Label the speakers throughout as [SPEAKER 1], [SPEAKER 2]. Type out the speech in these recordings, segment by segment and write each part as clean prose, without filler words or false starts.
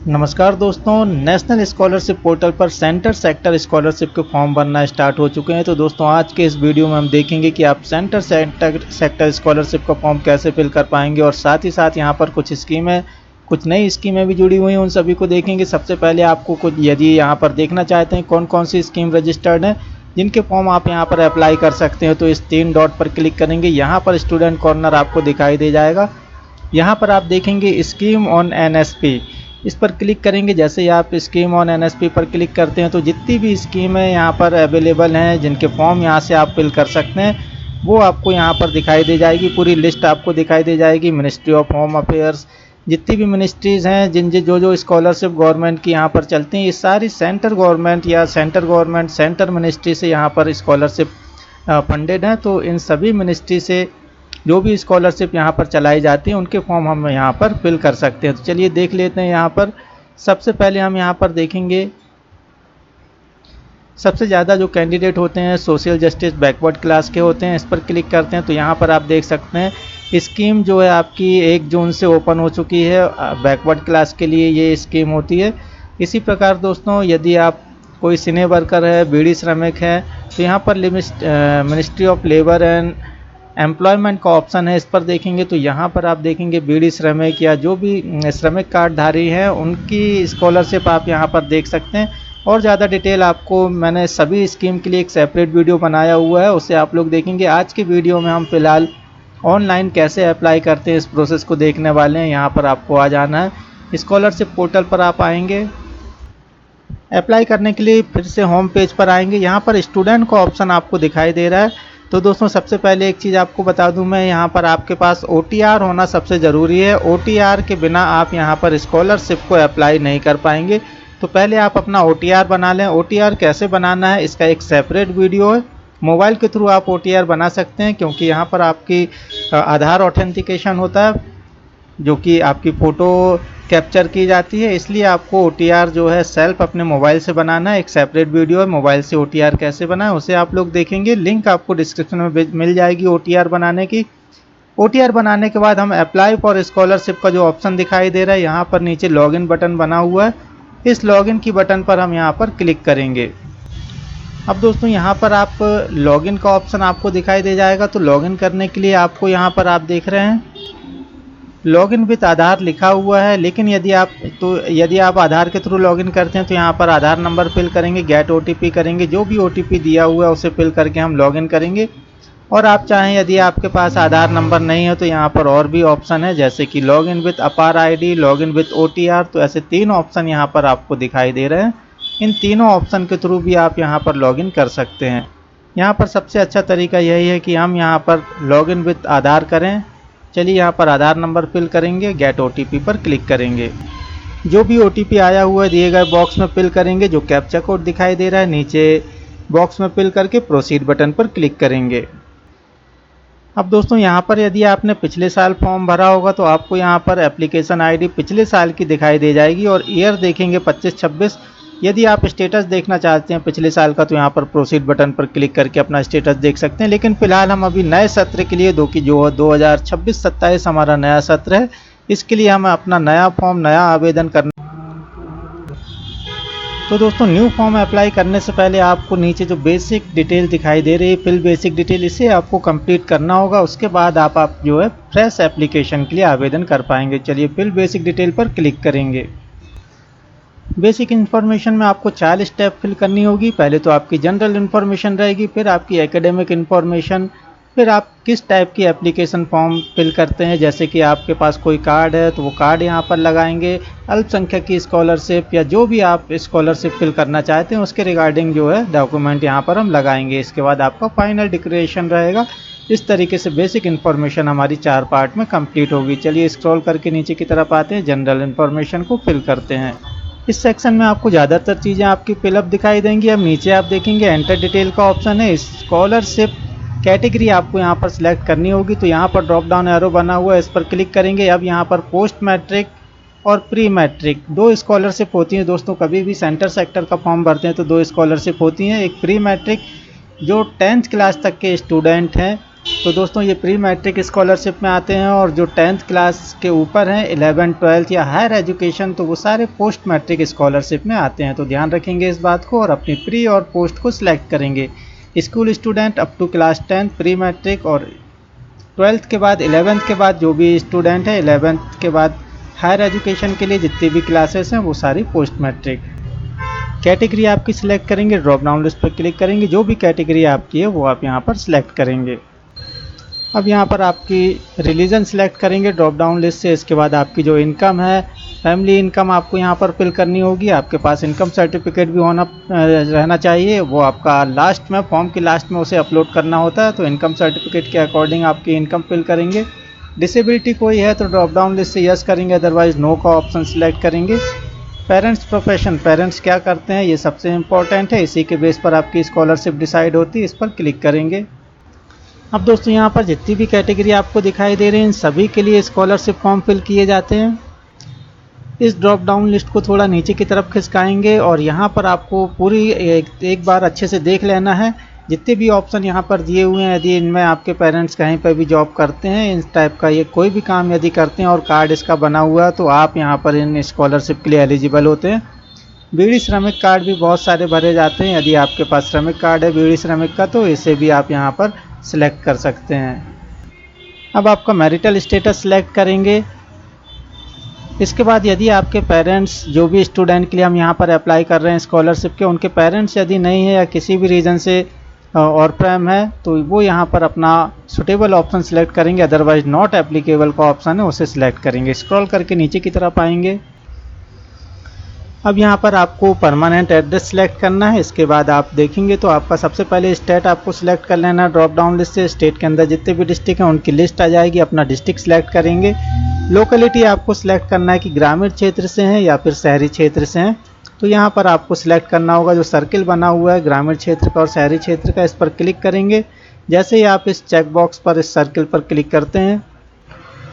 [SPEAKER 1] नमस्कार दोस्तों, national scholarship portal पर सेंटर सेक्टर स्कॉलरशिप के फॉर्म भरना स्टार्ट हो चुके हैं। तो दोस्तों आज के इस वीडियो में हम देखेंगे कि आप सेंटर सेक्टर स्कॉलरशिप का फॉर्म कैसे फिल कर पाएंगे और साथ ही साथ यहां पर कुछ स्कीमें, कुछ नई स्कीमें भी जुड़ी हुई हैं, उन सभी को देखेंगे। सबसे पहले आपको कुछ, यदि यहां पर देखना चाहते हैं कौन कौन सी स्कीम रजिस्टर्ड है जिनके फॉर्म आप यहां पर अप्लाई कर सकते हैं, तो इस 3 डॉट पर क्लिक करेंगे। यहाँ पर स्टूडेंट कॉर्नर आपको दिखाई दे जाएगा। यहाँ पर आप देखेंगे स्कीम ऑन एनएसपी, इस पर क्लिक करेंगे। जैसे ही आप स्कीम ऑन एनएसपी पर क्लिक करते हैं तो जितनी भी स्कीमें यहाँ पर अवेलेबल हैं, जिनके फॉर्म यहाँ से आप फिल कर सकते हैं, वो आपको यहाँ पर दिखाई दे जाएगी। पूरी लिस्ट आपको दिखाई दे जाएगी। मिनिस्ट्री ऑफ होम अफेयर्स, जितनी भी मिनिस्ट्रीज़ हैं, जो स्कॉलरशिप गवर्नमेंट की यहाँ पर चलती हैं, ये सारी सेंटर गवर्नमेंट या सेंटर गवर्नमेंट सेंटर मिनिस्ट्री से यहाँ पर स्कॉलरशिप फंडेड हैं। तो इन सभी मिनिस्ट्री से जो भी स्कॉलरशिप यहाँ पर चलाई जाती है उनके फॉर्म हम यहाँ पर फिल कर सकते हैं। तो चलिए देख लेते हैं। यहाँ पर सबसे पहले हम यहाँ पर देखेंगे, सबसे ज़्यादा जो कैंडिडेट होते हैं सोशल जस्टिस बैकवर्ड क्लास के होते हैं। इस पर क्लिक करते हैं तो यहाँ पर आप देख सकते हैं स्कीम जो है आपकी 1 जून से ओपन हो चुकी है। बैकवर्ड क्लास के लिए ये स्कीम होती है। इसी प्रकार दोस्तों, यदि आप कोई सिने वर्कर है, बीड़ी श्रमिक है, तो यहाँ पर ministry of labour and employment का ऑप्शन है। इस पर देखेंगे तो यहाँ पर आप देखेंगे बीड़ी श्रमिक या जो भी श्रमिक कार्डधारी हैं उनकी स्कॉलरशिप आप यहाँ पर देख सकते हैं। और ज़्यादा डिटेल आपको मैंने सभी स्कीम के लिए एक सेपरेट वीडियो बनाया हुआ है, उसे आप लोग देखेंगे। आज की वीडियो में हम फिलहाल ऑनलाइन कैसे अप्लाई करते हैं इस प्रोसेस को देखने वाले हैं। यहाँ पर आपको आ जाना है, स्कॉलरशिप पोर्टल पर आप आएंगे। अप्लाई करने के लिए फिर से होम पेज पर आएंगे। यहाँ पर स्टूडेंट का ऑप्शन आपको दिखाई दे रहा है। तो दोस्तों सबसे पहले एक चीज़ आपको बता दूं मैं, यहाँ पर आपके पास OTR होना सबसे ज़रूरी है। OTR के बिना आप यहाँ पर स्कॉलरशिप को अप्लाई नहीं कर पाएंगे। तो पहले आप अपना OTR बना लें। OTR कैसे बनाना है इसका एक सेपरेट वीडियो है। मोबाइल के थ्रू आप OTR बना सकते हैं, क्योंकि यहाँ पर आपकी आधार ऑथेंटिकेशन होता है, जो कि आपकी फ़ोटो कैप्चर की जाती है। इसलिए आपको OTR जो है सेल्फ अपने मोबाइल से बनाना है। एक सेपरेट वीडियो है मोबाइल से OTR कैसे बनाए, उसे आप लोग देखेंगे। लिंक आपको डिस्क्रिप्शन में मिल जाएगी OTR बनाने की। OTR बनाने के बाद हम अप्लाई फॉर स्कॉलरशिप का जो ऑप्शन दिखाई दे रहा है, यहाँ पर नीचे लॉगिन बटन बना हुआ है, इस लॉगिन की बटन पर हम यहाँ पर क्लिक करेंगे। अब दोस्तों यहाँ पर आप लॉगिन का ऑप्शन आपको दिखाई दे जाएगा। तो लॉगिन करने के लिए आपको यहाँ पर आप देख रहे हैं लॉगिन विद आधार लिखा हुआ है। लेकिन यदि आप आधार के थ्रू लॉगिन करते हैं तो यहाँ पर आधार नंबर फिल करेंगे, गेट OTP करेंगे, जो भी OTP दिया हुआ है उसे फिल करके हम लॉगिन करेंगे। और आप चाहें, यदि आपके पास आधार नंबर नहीं है तो यहाँ पर और भी ऑप्शन है, जैसे कि लॉगिन विद अपार ID, लॉगिन विद OTR। तो ऐसे 3 ऑप्शन यहाँ पर आपको दिखाई दे रहे हैं। इन तीनों ऑप्शन के थ्रू भी आप यहाँ पर लॉगिन कर सकते हैं। यहाँ पर सबसे अच्छा तरीका यही है कि हम यहाँ पर लॉगिन विद आधार करें। चलिए यहाँ पर आधार नंबर फिल करेंगे, गेट OTP पर क्लिक करेंगे। जो भी OTP आया हुआ है दिए गए बॉक्स में फिल करेंगे। जो कैप्चा कोड दिखाई दे रहा है नीचे बॉक्स में फिल करके प्रोसीड बटन पर क्लिक करेंगे। अब दोस्तों यहाँ पर यदि आपने पिछले साल फॉर्म भरा होगा तो आपको यहाँ पर एप्लीकेशन ID पिछले साल की दिखाई दे जाएगी और ईयर देखेंगे 25-26। यदि आप स्टेटस देखना चाहते हैं पिछले साल का तो यहाँ पर प्रोसीड बटन पर क्लिक करके अपना स्टेटस देख सकते हैं। लेकिन फिलहाल हम अभी नए सत्र के लिए, जो 2026-27 हमारा नया सत्र है, इसके लिए हम अपना नया फॉर्म, नया आवेदन करना। तो दोस्तों न्यू फॉर्म अप्लाई करने से पहले आपको नीचे जो बेसिक डिटेल दिखाई दे रही है, फिल बेसिक डिटेल, इसे आपको कंप्लीट करना होगा। उसके बाद आप जो है फ्रेश एप्लीकेशन के लिए आवेदन कर पाएंगे। चलिए फिल बेसिक डिटेल पर क्लिक करेंगे। बेसिक इन्फॉर्मेशन में आपको 4 स्टेप फिल करनी होगी। पहले तो आपकी जनरल इन्फॉर्मेशन रहेगी, फिर आपकी एकेडमिक इन्फॉर्मेशन, फिर आप किस टाइप की एप्लीकेशन फॉर्म फिल करते हैं। जैसे कि आपके पास कोई कार्ड है तो वो कार्ड यहाँ पर लगाएंगे। अल्पसंख्यक की स्कॉलरशिप या जो भी आप स्कॉलरशिप फिल करना चाहते हैं उसके रिगार्डिंग जो है डॉक्यूमेंट यहाँ पर हम लगाएंगे। इसके बाद आपका फाइनल डिक्लेरेशन रहेगा। इस तरीके से बेसिक इन्फॉर्मेशन हमारी 4 पार्ट में कंप्लीट होगी। चलिए स्क्रॉल करके नीचे की तरफ आते हैं, जनरल इन्फॉर्मेशन को फिल करते हैं। इस सेक्शन में आपको ज़्यादातर चीज़ें आपकी फिलअप दिखाई देंगी। अब नीचे आप देखेंगे एंटर डिटेल का ऑप्शन है। स्कॉलरशिप कैटेगरी आपको यहाँ पर सिलेक्ट करनी होगी। तो यहाँ पर ड्रॉप डाउन एरो बना हुआ है, इस पर क्लिक करेंगे। अब यहाँ पर पोस्ट मैट्रिक और प्री मैट्रिक 2 स्कॉलरशिप होती हैं दोस्तों। कभी भी सेंटर सेक्टर का फॉर्म भरते हैं तो 2 स्कॉलरशिप होती हैं। एक प्री मैट्रिक जो 10th क्लास तक के स्टूडेंट हैं तो दोस्तों ये प्री मैट्रिक स्कॉलरशिप में आते हैं, और जो 10th क्लास के ऊपर हैं 11th 12th या हायर एजुकेशन, तो वो सारे पोस्ट मैट्रिक स्कॉलरशिप में आते हैं। तो ध्यान रखेंगे इस बात को और अपनी प्री और पोस्ट को सिलेक्ट करेंगे। School student up to class 10 pre matric, और 12th के बाद 11th के बाद जो भी स्टूडेंट है 11th के बाद हायर एजुकेशन के लिए जितनी भी क्लासेस हैं वो सारी पोस्ट मैट्रिक। कैटेगरी आपकी सिलेक्ट करेंगे, ड्रॉप डाउन लिस्ट पर क्लिक करेंगे, जो भी कैटेगरी आपकी है वो आप यहाँ पर सिलेक्ट करेंगे। अब यहाँ पर आपकी रिलीजन सिलेक्ट करेंगे ड्रॉप डाउन लिस्ट से। इसके बाद आपकी जो इनकम है, फैमिली इनकम आपको यहाँ पर फिल करनी होगी। आपके पास इनकम सर्टिफिकेट भी रहना चाहिए, वो आपका लास्ट में फॉर्म के लास्ट में उसे अपलोड करना होता है। तो इनकम सर्टिफिकेट के अकॉर्डिंग आपकी इनकम फिल करेंगे। डिसेबिलिटी कोई है तो ड्रॉप डाउन लिस्ट से यस करेंगे, अदरवाइज नो का ऑप्शन सिलेक्ट करेंगे। पेरेंट्स प्रोफेशन, पेरेंट्स क्या करते हैं ये सबसे इम्पॉर्टेंट है, इसी के बेस पर आपकी स्कॉलरशिप डिसाइड होती है, इस पर क्लिक करेंगे। अब दोस्तों यहाँ पर जितनी भी कैटेगरी आपको दिखाई दे रही हैं इन सभी के लिए स्कॉलरशिप फॉर्म फिल किए जाते हैं। इस ड्रॉप डाउन लिस्ट को थोड़ा नीचे की तरफ खिसकाएंगे और यहाँ पर आपको पूरी एक बार अच्छे से देख लेना है। जितने भी ऑप्शन यहाँ पर दिए हुए हैं, यदि इनमें आपके पेरेंट्स कहीं पर भी जॉब करते हैं, इस टाइप का ये कोई भी काम यदि करते हैं और कार्ड इसका बना हुआ है, तो आप यहाँ पर इन स्कॉलरशिप के लिए एलिजिबल होते हैं। बीड़ी श्रमिक कार्ड भी बहुत सारे भरे जाते हैं, यदि आपके पास श्रमिक कार्ड है बीड़ी श्रमिक का तो इसे भी आप यहाँ पर सिलेक्ट कर सकते हैं। अब आपका मैरिटल स्टेटस सिलेक्ट करेंगे। इसके बाद यदि आपके पेरेंट्स, जो भी स्टूडेंट के लिए हम यहाँ पर अप्लाई कर रहे हैं स्कॉलरशिप के, उनके पेरेंट्स यदि नहीं है या किसी भी रीज़न से और प्राइम है, तो वो यहाँ पर अपना सुटेबल ऑप्शन सिलेक्ट करेंगे, अदरवाइज नॉट एप्लीकेबल का ऑप्शन है उसे सिलेक्ट करेंगे। स्क्रॉल करके नीचे की तरफ आएंगे। अब यहाँ पर आपको परमानेंट एड्रेस सिलेक्ट करना है। इसके बाद आप देखेंगे तो आपका सबसे पहले स्टेट आपको सिलेक्ट कर लेना है ड्रॉप डाउन लिस्ट से। स्टेट के अंदर जितने भी डिस्ट्रिक्ट हैं उनकी लिस्ट आ जाएगी, अपना डिस्ट्रिक्ट सिलेक्ट करेंगे। लोकेलिटी आपको सिलेक्ट करना है कि ग्रामीण क्षेत्र से हैं या फिर शहरी क्षेत्र से हैं। तो यहाँ पर आपको सिलेक्ट करना होगा जो सर्किल बना हुआ है ग्रामीण क्षेत्र का और शहरी क्षेत्र का, इस पर क्लिक करेंगे। जैसे ही आप इस चेक बॉक्स पर, इस सर्किल पर क्लिक करते हैं,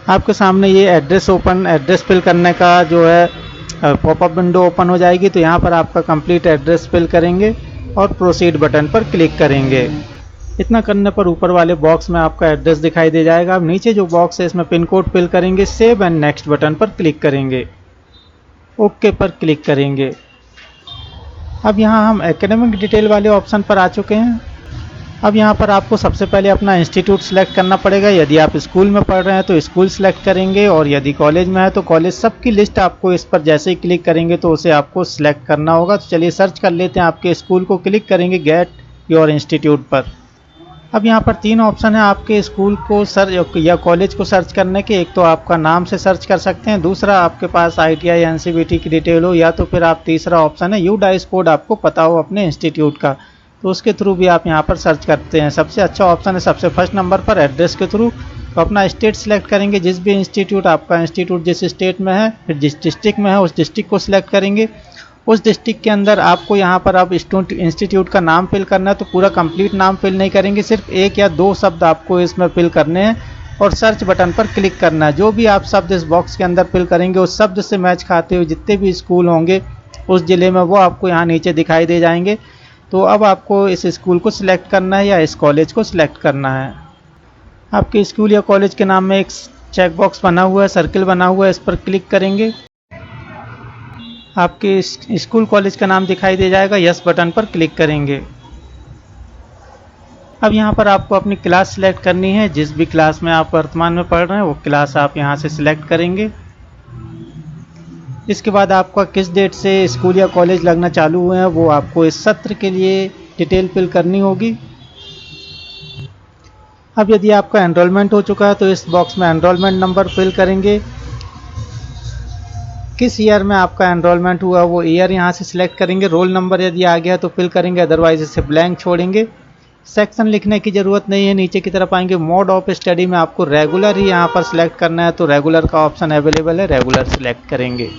[SPEAKER 1] आपके सामने ये एड्रेस फिल करने का जो है पॉपअप विंडो ओपन हो जाएगी। तो यहाँ पर आपका कंप्लीट एड्रेस फिल करेंगे और प्रोसीड बटन पर क्लिक करेंगे। इतना करने पर ऊपर वाले बॉक्स में आपका एड्रेस दिखाई दे जाएगा। अब नीचे जो बॉक्स है इसमें पिन कोड फिल करेंगे, सेव एंड नेक्स्ट बटन पर क्लिक करेंगे, ओके पर क्लिक करेंगे। अब यहाँ हम एकेडमिक डिटेल वाले ऑप्शन पर आ चुके हैं। अब यहाँ पर आपको सबसे पहले अपना इंस्टीट्यूट सिलेक्ट करना पड़ेगा। यदि आप स्कूल में पढ़ रहे हैं तो स्कूल सिलेक्ट करेंगे, और यदि कॉलेज में है तो कॉलेज। सबकी लिस्ट आपको इस पर जैसे ही क्लिक करेंगे तो उसे आपको सिलेक्ट करना होगा। तो चलिए सर्च कर लेते हैं, आपके स्कूल को क्लिक करेंगे गेट योर इंस्टीट्यूट पर। अब यहाँ पर 3 ऑप्शन है आपके स्कूल को सर्च या कॉलेज को सर्च करने के। एक तो आपका नाम से सर्च कर सकते हैं, दूसरा आपके पास ITI NCVT की डिटेल हो, या तो फिर आप तीसरा ऑप्शन है UDICE कोड आपको पता हो अपने इंस्टीट्यूट का, तो उसके थ्रू भी आप यहाँ पर सर्च करते हैं। सबसे अच्छा ऑप्शन है सबसे फर्स्ट नंबर पर एड्रेस के थ्रू। तो अपना स्टेट सिलेक्ट करेंगे, जिस भी इंस्टीट्यूट आपका इंस्टीट्यूट जिस स्टेट में है, फिर जिस डिस्ट्रिक्ट में है उस डिस्ट्रिक्ट को सिलेक्ट करेंगे। उस डिस्ट्रिक्ट के अंदर आपको यहाँ पर अब इंस्टीट्यूट का नाम फिल करना है, तो पूरा कंप्लीट नाम फिल नहीं करेंगे, सिर्फ 1 या 2 शब्द आपको इसमें फिल करने हैं और सर्च बटन पर क्लिक करना है। जो भी आप शब्द इस बॉक्स के अंदर फिल करेंगे उस शब्द से मैच खाते हुए जितने भी स्कूल होंगे उस ज़िले में वो आपको यहाँ नीचे दिखाई दे जाएंगे। तो अब आपको इस स्कूल को सिलेक्ट करना है या इस कॉलेज को सिलेक्ट करना है। आपके स्कूल या कॉलेज के नाम में एक चेक बॉक्स बना हुआ है, सर्किल बना हुआ है, इस पर क्लिक करेंगे। आपके स्कूल कॉलेज का नाम दिखाई दे जाएगा, यस बटन पर क्लिक करेंगे। अब यहाँ पर आपको अपनी क्लास सिलेक्ट करनी है, जिस भी क्लास में आप वर्तमान में पढ़ रहे हैं वो क्लास आप यहाँ से सिलेक्ट करेंगे। इसके बाद आपका किस डेट से स्कूल या कॉलेज लगना चालू हुए हैं वो आपको इस सत्र के लिए डिटेल फिल करनी होगी। अब यदि आपका एनरोलमेंट हो चुका है तो इस बॉक्स में एनरोलमेंट नंबर फिल करेंगे। किस ईयर में आपका एनरोलमेंट हुआ वो ईयर यहाँ से सिलेक्ट करेंगे। रोल नंबर यदि आ गया तो फिल करेंगे, अदरवाइज इसे ब्लैंक छोड़ेंगे। सेक्शन लिखने की ज़रूरत नहीं है, नीचे की तरफ आएंगे। मोड ऑफ स्टडी में आपको रेगुलर ही यहाँ पर सिलेक्ट करना है, तो रेगुलर का ऑप्शन अवेलेबल है, रेगुलर सिलेक्ट करेंगे।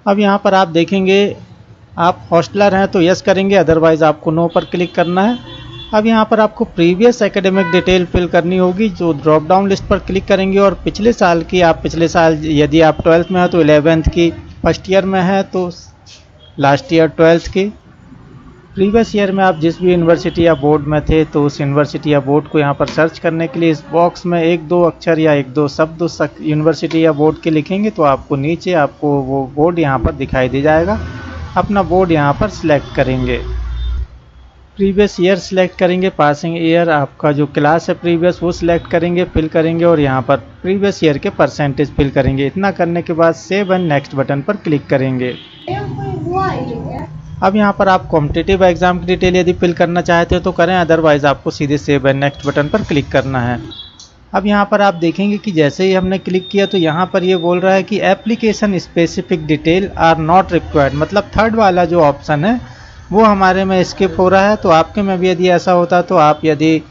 [SPEAKER 1] अब यहाँ पर आप देखेंगे आप हॉस्टलर हैं तो यस करेंगे, अदरवाइज़ आपको नो पर क्लिक करना है। अब यहाँ पर आपको प्रीवियस एकेडमिक डिटेल फिल करनी होगी, जो ड्रॉप डाउन लिस्ट पर क्लिक करेंगे और पिछले साल की, आप पिछले साल यदि आप 12th में है तो 11th की, फर्स्ट ईयर में है तो लास्ट ईयर 12th की, प्रीवियस ईयर में आप जिस भी यूनिवर्सिटी या बोर्ड में थे तो उस यूनिवर्सिटी या बोर्ड को यहाँ पर सर्च करने के लिए इस बॉक्स में एक दो अक्षर या एक दो शब्द उस यूनिवर्सिटी या बोर्ड के लिखेंगे तो आपको नीचे आपको वो बोर्ड यहाँ पर दिखाई दे जाएगा। अपना बोर्ड यहाँ पर सिलेक्ट करेंगे, प्रीवियस ईयर सिलेक्ट करेंगे, पासिंग ईयर आपका जो क्लास है प्रीवियस वो सिलेक्ट करेंगे, फिल करेंगे और यहाँ पर प्रीवियस ईयर के परसेंटेज फिल करेंगे। इतना करने के बाद सेव एंड नेक्स्ट बटन पर क्लिक करेंगे। अब यहाँ पर आप कॉम्पिटिटिव एग्जाम की डिटेल यदि फिल करना चाहते हो तो करें, अदरवाइज आपको सीधे सेव एंड नेक्स्ट बटन पर क्लिक करना है। अब यहाँ पर आप देखेंगे कि जैसे ही हमने क्लिक किया तो यहाँ पर ये बोल रहा है कि application specific detail are not required, मतलब थर्ड वाला जो ऑप्शन है वो हमारे में स्किप हो रहा है। तो आपके में भी यदि ऐसा होता तो आप यदि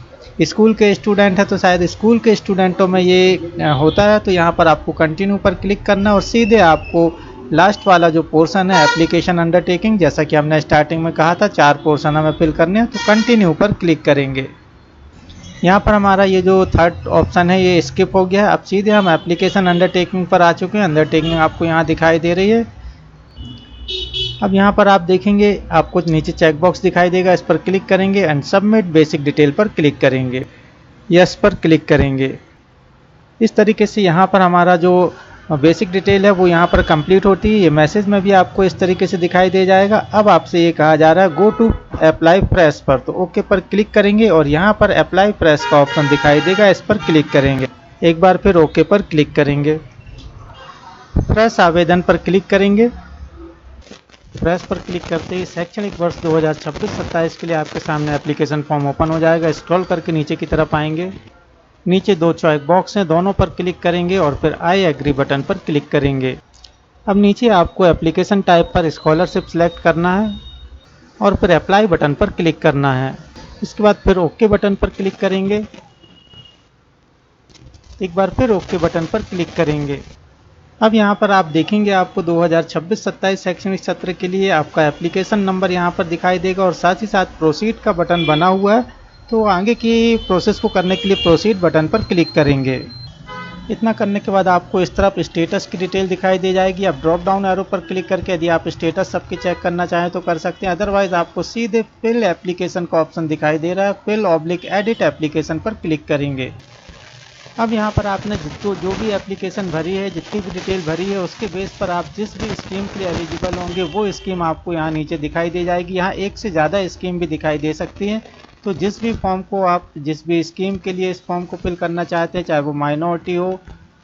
[SPEAKER 1] स्कूल के स्टूडेंट हैं तो शायद स्कूल के स्टूडेंटों में ये होता है। तो यहाँ पर आपको कंटिन्यू पर क्लिक करना है और सीधे आपको लास्ट वाला जो पोर्शन है एप्लीकेशन अंडरटेकिंग, जैसा कि हमने स्टार्टिंग में कहा था 4 पोर्शन हमें फिल करने हैं, तो कंटिन्यू पर क्लिक करेंगे। यहाँ पर हमारा ये जो थर्ड ऑप्शन है ये स्किप हो गया है। अब सीधे हम एप्लीकेशन अंडरटेकिंग पर आ चुके हैं। अंडरटेकिंग आपको यहाँ दिखाई दे रही है। अब यहाँ पर आप देखेंगे आपको नीचे चेक बॉक्स दिखाई देगा, इस पर क्लिक करेंगे एंड सबमिट बेसिक डिटेल पर क्लिक करेंगे, यस पर क्लिक करेंगे। इस तरीके से यहाँ पर हमारा जो बेसिक डिटेल है वो यहाँ पर कंप्लीट होती है। ये मैसेज में भी आपको इस तरीके से दिखाई दे जाएगा। अब आपसे ये कहा जा रहा है गो टू अप्लाई फ्रेश पर, तो ओके पर क्लिक करेंगे और यहाँ पर अप्लाई फ्रेश का ऑप्शन दिखाई देगा, इस पर क्लिक करेंगे। एक बार फिर ओके पर क्लिक करेंगे, फ्रेश आवेदन पर क्लिक करेंगे। फ्रेश पर क्लिक करते ही शैक्षणिक वर्ष 2026-27 के लिए आपके सामने एप्लीकेशन फॉर्म ओपन हो जाएगा। स्क्रॉल करके नीचे की तरफ आएंगे, नीचे 2 चॉइस बॉक्स हैं, दोनों पर क्लिक करेंगे और फिर आई एग्री बटन पर क्लिक करेंगे। अब नीचे आपको एप्लीकेशन टाइप पर स्कॉलरशिप सेलेक्ट करना है और फिर अप्लाई बटन पर क्लिक करना है। इसके बाद फिर ओके बटन पर क्लिक करेंगे, एक बार फिर ओके बटन पर क्लिक करेंगे। अब यहाँ पर आप देखेंगे आपको 2026-27 शैक्षणिक सत्र के लिए आपका एप्लीकेशन नंबर यहाँ पर दिखाई देगा और साथ ही साथ प्रोसीड का बटन बना हुआ है। तो आगे की प्रोसेस को करने के लिए प्रोसीड बटन पर क्लिक करेंगे। इतना करने के बाद आपको इस तरफ स्टेटस की डिटेल दिखाई दे जाएगी। आप ड्रॉप डाउन एरो पर क्लिक करके यदि आप स्टेटस सबके चेक करना चाहें तो कर सकते हैं, अदरवाइज आपको सीधे फिल एप्लीकेशन का ऑप्शन दिखाई दे रहा है, फिल ऑब्लिक एडिट एप्लीकेशन पर क्लिक करेंगे। अब यहाँ पर आपने जो भी एप्लीकेशन भरी है, जितनी भी डिटेल भरी है, उसके बेस पर आप जिस भी स्कीम के लिए एलिजिबल होंगे वो स्कीम आपको यहाँ नीचे दिखाई दे जाएगी। यहाँ एक से ज़्यादा स्कीम भी दिखाई दे सकती हैं। तो जिस भी फॉर्म को आप जिस भी स्कीम के लिए इस फॉर्म को फिल करना चाहते हैं, चाहे वो माइनॉरिटी हो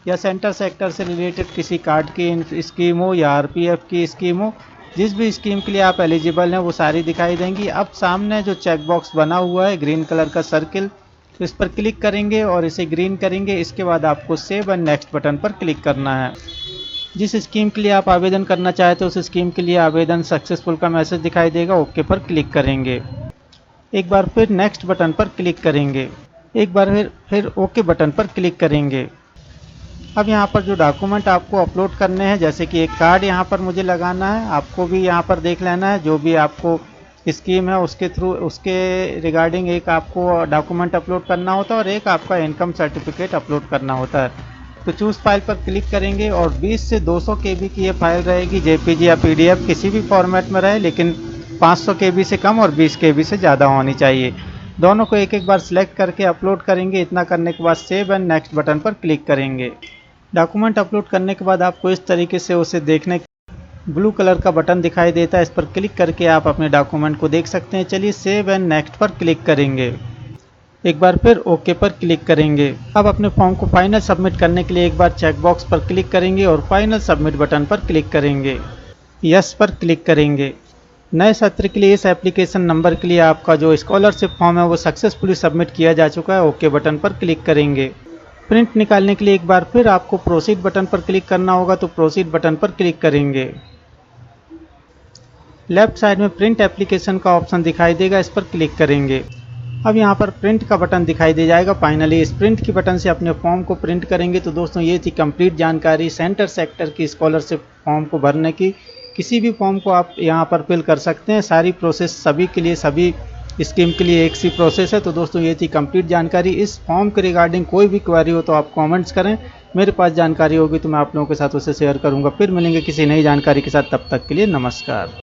[SPEAKER 1] या सेंटर सेक्टर से रिलेटेड किसी कार्ड की स्कीम हो या आरपीएफ की स्कीम हो, जिस भी स्कीम के लिए आप एलिजिबल हैं वो सारी दिखाई देंगी। अब सामने जो चेक बॉक्स बना हुआ है ग्रीन कलर का सर्किल, तो इस पर क्लिक करेंगे और इसे ग्रीन करेंगे। इसके बाद आपको सेव एंड नेक्स्ट बटन पर क्लिक करना है। जिस स्कीम के लिए आप आवेदन करना चाहते हो उस स्कीम के लिए आवेदन सक्सेसफुल का मैसेज दिखाई देगा, ओके पर क्लिक करेंगे। एक बार फिर नेक्स्ट बटन पर क्लिक करेंगे, एक बार फिर ओके बटन पर क्लिक करेंगे। अब यहाँ पर जो डॉक्यूमेंट आपको अपलोड करने हैं, जैसे कि एक कार्ड यहाँ पर मुझे लगाना है, आपको भी यहाँ पर देख लेना है जो भी आपको स्कीम है उसके थ्रू उसके रिगार्डिंग एक आपको डॉक्यूमेंट अपलोड करना होता है और एक आपका इनकम सर्टिफिकेट अपलोड करना होता है। तो चूज़ फाइल पर क्लिक करेंगे और 20 से 200 KB की ये फाइल रहेगी, JPG या PDF किसी भी फॉर्मेट में रहे, लेकिन 500 KB से कम और 20 KB से ज़्यादा होनी चाहिए। दोनों को एक एक बार सिलेक्ट करके अपलोड करेंगे। इतना करने के बाद सेव एंड नेक्स्ट बटन पर क्लिक करेंगे। डॉक्यूमेंट अपलोड करने के बाद आपको इस तरीके से उसे देखने ब्लू कलर का बटन दिखाई देता है, इस पर क्लिक करके आप अपने डॉक्यूमेंट को देख सकते हैं। चलिए सेव एंड नेक्स्ट पर क्लिक करेंगे, एक बार फिर ओके पर क्लिक करेंगे। अब अपने फॉर्म को फाइनल सबमिट करने के लिए एक बार चेक बॉक्स पर क्लिक करेंगे और फाइनल सबमिट बटन पर क्लिक करेंगे, यस पर क्लिक करेंगे। नए सत्र के लिए इस एप्लीकेशन नंबर के लिए आपका जो स्कॉलरशिप फॉर्म है वो सक्सेसफुली सबमिट किया जा चुका है, ओके बटन पर क्लिक करेंगे। प्रिंट निकालने के लिए एक बार फिर आपको प्रोसीड बटन पर क्लिक करना होगा, तो प्रोसीड बटन पर क्लिक करेंगे। लेफ्ट साइड में प्रिंट एप्लीकेशन का ऑप्शन दिखाई देगा, इस पर क्लिक करेंगे। अब यहाँ पर प्रिंट का बटन दिखाई दे जाएगा। फाइनली इस प्रिंट की बटन से अपने फॉर्म को प्रिंट करेंगे। तो दोस्तों ये थी कंप्लीट जानकारी सेंटर सेक्टर की स्कॉलरशिप फॉर्म को भरने की। किसी भी फॉर्म को आप यहाँ पर फिल कर सकते हैं। सारी प्रोसेस सभी के लिए, सभी स्कीम के लिए एक सी प्रोसेस है। तो दोस्तों ये थी कंप्लीट जानकारी। इस फॉर्म के रिगार्डिंग कोई भी क्वेरी हो तो आप कमेंट्स करें, मेरे पास जानकारी होगी तो मैं आप लोगों के साथ उसे शेयर करूंगा। फिर मिलेंगे किसी नई जानकारी के साथ, तब तक के लिए नमस्कार।